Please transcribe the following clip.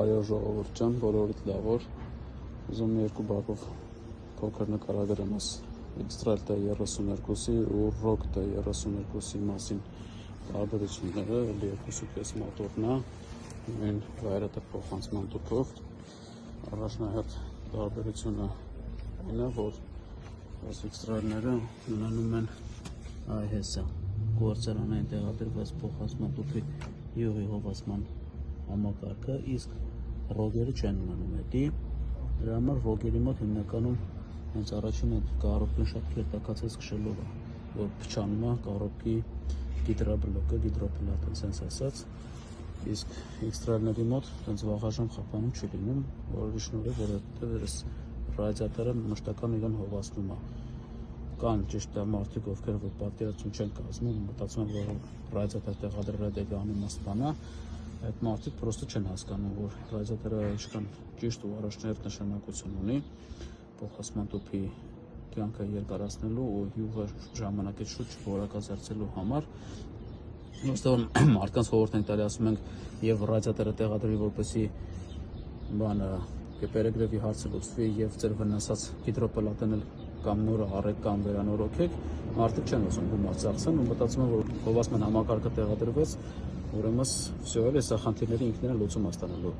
Այո ժողովուրդ ջան, բոլորիդ լավ օր։ Ուզում եմ երկու բառով փոքր նկարագրեմ այս X-Trail T32-ի ու Rogue T32-ի մասին տարբերությունները, երկուսուկես մոտորն է, նույն վայրատար փոխանցման տուփով։ Առաջնահերթ տարբերությունը այն է, որ այս X-Trail-ները ունենում են այ հեսա գործարանային տեղադրված փոխանցման տուփի յուղի հովացման համակարգը, իսկ Rogue-երը չեն ունենում էդի, դրա համար Rogue-երի մոտ հիմնականում հենց առաջին այդ կարոտկին շատ կերտակացած քշելով է, որ փչանում է կարոտկի գիդրաբլոկը, գիդրոպլատը, sense ասած, իսկ X-Trail-ների մոտ հենց վաղաժամ խափանում չի լինում, որի շնորհիվ որովհետև այս ռադիատորը մշտական իրեն հովացնում է։ Կան ճիշտ է մարդիկ, ովքեր որ պատկերացում չեն կազմում, մտածում են, որ ռադիատոր տեղադրելը դեպի անիմաստ է, այդ մարդիկ պրոստը չեն հասկանում, որ ռադիատորը ինչքան ճիշտ ու առաջնահերթ նշանակություն ունի փոխանցման տուփի կյանքը երկարացնելու ու յուղը ժամանակից շուտ որակազերծելու համար։ Ոստով մարդկանց խորհուրդ ենք տալի, ասում ենք եւ ռադիատորը տեղադրվի, որպեսզի բանը կեպերեգրեվի հարցը լուծվի եւ ձեր վնասած գիդրոպլատն էլ կամ նորը առեք կամ վերանորոգեք, մարդիկ չեն ուզում գումար ծախսեն ու մտածում են, որ հովացման համակարգը տեղադրվեց, ուրեմն վсё, էլ է սա խնդիրների ինքներն լուծում է ստանալու։